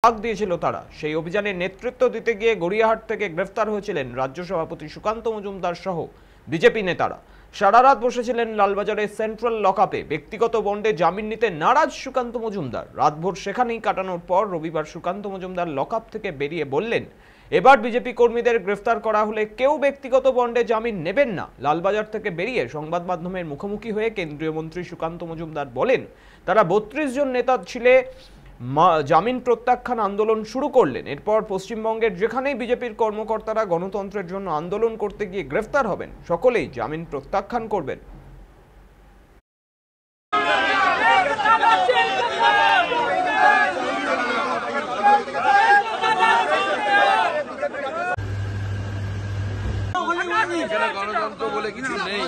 ডাক দিয়েছিল তারা। সেই অভিযানে নেতৃত্ব দিতে গিয়ে গড়িয়াহাট থেকে গ্রেফতার হয়েছিলেন রাজ্য সভাপতি সুকান্ত মজুমদার সহ বিজেপি নেতারা। সারা রাত বসেছিলেন লালবাজারের সেন্ট্রাল লকআপে। ব্যক্তিগত বন্ডে জামিন নিতে নারাজ সুকান্ত মজুমদার। রাতভর সেখানেই কাটানোর পর রবিবার সুকান্ত মজুমদার লকআপ থেকে বেরিয়ে বললেন, এবার বিজেপি কর্মীদের গ্রেফতার করা হলে কেউ ব্যক্তিগত বন্ডে জামিন নেবেন না। লালবাজার থেকে বেরিয়ে সংবাদ মাধ্যমের মুখোমুখি হয়ে কেন্দ্রীয় মন্ত্রী সুকান্ত মজুমদার বলেন, তারা 32 জন নেতা ছিলে জামিন প্রত্যাখ্যান আন্দোলন শুরু করলেন। এরপর পশ্চিমবঙ্গের যেখানেই বিজেপির কর্মকর্তারা গণতন্ত্রের জন্য আন্দোলন করতে গিয়ে গ্রেফতার হবেন, সকলেই জামিন প্রত্যাখ্যান করবেন। গণতন্ত্র বলে কিছু নেই।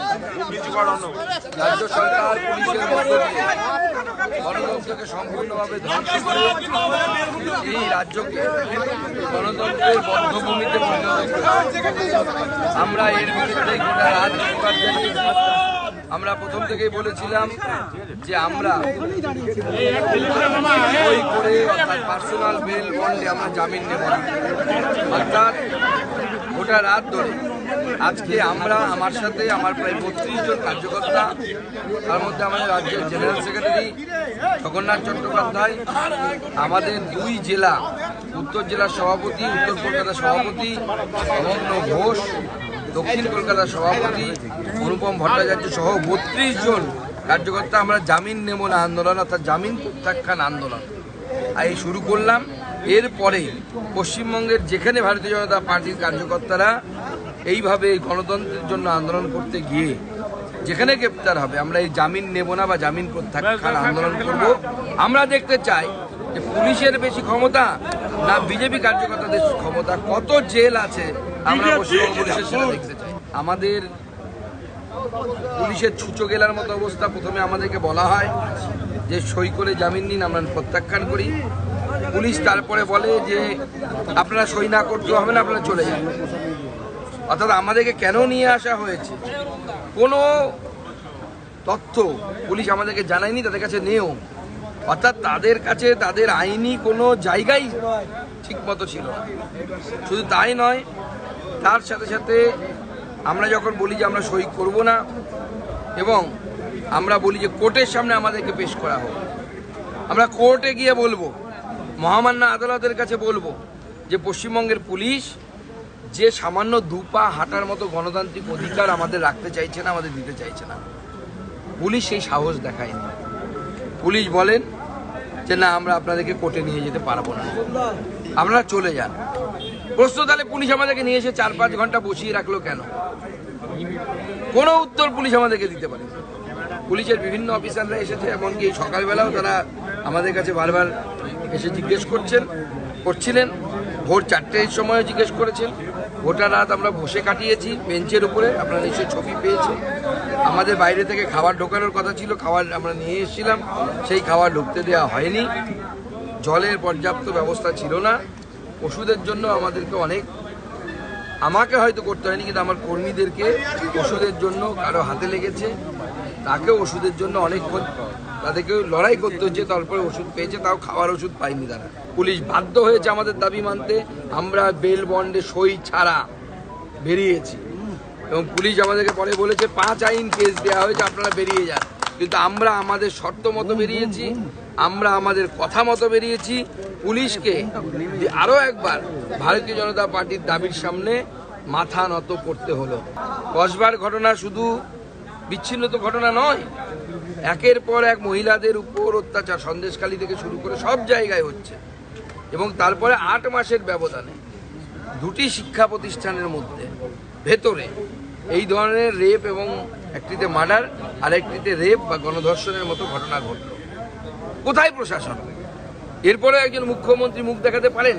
রাজ্য সরকার পুলিশের মধ্য দিয়ে গণতন্ত্রকে সম্পূর্ণভাবে ধ্বংস করে এই রাজ্যকে গণতন্ত্রের বদ্ধভূমিতে পরিণত করে। আমরা এর বিরুদ্ধে গোটা রাত আমরা প্রথম থেকেই বলেছিলাম যে আমরা বই করে অর্থাৎ পার্সোনাল বেল বন্ডে আমরা জামিন নেব না। অর্থাৎ গোটা রাত ধরে আজকে আমরা আমার সাথে আমার প্রায় 32 জন কার্যকর্তা, তার মধ্যে আমাদের রাজ্যের জেনারেল সেক্রেটারি জগন্নাথ চট্টোপাধ্যায়, আমাদের 2 জেলা উত্তর জেলার সভাপতি, উত্তর কলকাতার সভাপতি অমগ্ন ঘোষ, দক্ষিণ কলকাতার সভাপতি অনুপম ভট্টাচার্য সহ 32 জন কার্যকর্তা আমরা জামিন নেব না আন্দোলন অর্থাৎ জামিন প্রত্যাখ্যান আন্দোলন এই শুরু করলাম। এরপরে পশ্চিমবঙ্গের যেখানে ভারতীয় জনতা পার্টির কার্যকর্তারা এইভাবে গণতন্ত্রের জন্য আন্দোলন করতে গিয়ে যেখানে গ্রেপ্তার হবে, আমরা এই জামিন নেব না বা জামিন প্রত্যাখ্যান আন্দোলন করব। আমরা দেখতে চাই যে পুলিশের বেশি ক্ষমতা না বিজেপি কার্যকর্তাদের ক্ষমতা, কত জেল আছে আমরা পশ্চিমবঙ্গ পুলিশের সেটা দেখতে চাই। আমাদের পুলিশের ছুঁচো গেলার মতো অবস্থা। প্রথমে আমাদেরকে বলা হয় যে সই করে জামিন নিন, আমরা প্রত্যাখ্যান করি। পুলিশ তারপরে বলে যে আপনারা সই না করতে হবে না, আপনারা চলে যান। অর্থাৎ আমাদেরকে কেন নিয়ে আসা হয়েছে কোনো তথ্য পুলিশ আমাদেরকে জানায়নি, তাদের কাছে নেও। অর্থাৎ তাদের কাছে তাদের আইনি কোনো জায়গাই ঠিক মতো ছিল না। শুধু তাই নয়, তার সাথে সাথে আমরা যখন বলি যে আমরা সই করব না এবং আমরা বলি যে কোর্টের সামনে আমাদেরকে পেশ করা হোক, আমরা কোর্টে গিয়ে বলবো, মহামান্য আদালতের কাছে বলবো যে পশ্চিমবঙ্গের পুলিশ যে সামান্য 2 পা হাঁটার মতো গণতান্ত্রিক অধিকার আমাদের রাখতে চাইছে না, আমাদের দিতে চাইছে না। পুলিশ সেই সাহস দেখায়নি। পুলিশ বলেন যে না, আমরা আপনাদেরকে কোর্টে নিয়ে যেতে পারবো না, আপনারা চলে যান। প্রশ্ন, তাহলে পুলিশ আমাদেরকে নিয়ে এসে 4-5 ঘন্টা বসিয়ে রাখলো কেন? কোনো উত্তর পুলিশ আমাদেরকে দিতে পারে। পুলিশের বিভিন্ন অফিসাররা এসেছে, এমনকি এই সকালবেলাও তারা আমাদের কাছে বারবার এসে জিজ্ঞেস করছিলেন। ভোর 4টের সময় জিজ্ঞেস করেছেন। গোটা রাত আমরা বসে কাটিয়েছি বেঞ্চের উপরে, আপনারা নিশ্চয়ই ছবি পেয়েছেন। আমাদের বাইরে থেকে খাবার ঢোকানোর কথা ছিল, খাবার আমরা নিয়ে এসেছিলাম, সেই খাবার ঢুকতে দেওয়া হয়নি। জলের পর্যাপ্ত ব্যবস্থা ছিল না। ওষুধের জন্য আমাদেরকে আমাকে হয়তো করতে হয়নি, কিন্তু আমার কর্মীদেরকে ওষুধের জন্য কারো হাতে লেগেছে, তাকেও ওষুধের জন্য অনেকক্ষণ তাদেরকে লড়াই করতে হচ্ছে, তারপরে ওষুধ পেয়েছে, তাও খাওয়ার ওষুধ পাইনি তারা। পুলিশ বাধ্য হয়েছে আমাদের দাবি মানতে। আমরা বেল বন্ডে সই ছাড়া বেরিয়েছি এবং পুলিশ আমাদেরকে পরে বলেছে 5 আইন কেস দেওয়া হয়েছে, আপনারা বেরিয়ে যান। কিন্তু আমরা আমাদের শর্ত মতো বেরিয়েছি, আমরা আমাদের কথা মতো বেরিয়েছি। পুলিশকে আরও একবার ভারতীয় জনতা পার্টির দাবির সামনে মাথা নত করতে হলো। কসবার ঘটনা শুধু বিচ্ছিন্ন তো ঘটনা নয়, একের পর এক মহিলাদের উপর অত্যাচার সন্দেশখালী থেকে শুরু করে সব জায়গায় হচ্ছে। এবং তারপরে 8 মাসের ব্যবধানে 2টি শিক্ষা প্রতিষ্ঠানের মধ্যে ভেতরে এই ধরনের রেপ এবং একটিতে মার্ডার আর একটিতে রেপ বা গণধর্ষণের মতো ঘটনা ঘটল। কোথায় প্রশাসন? এরপরে একজন মুখ্যমন্ত্রী মুখ দেখাতে পারেন?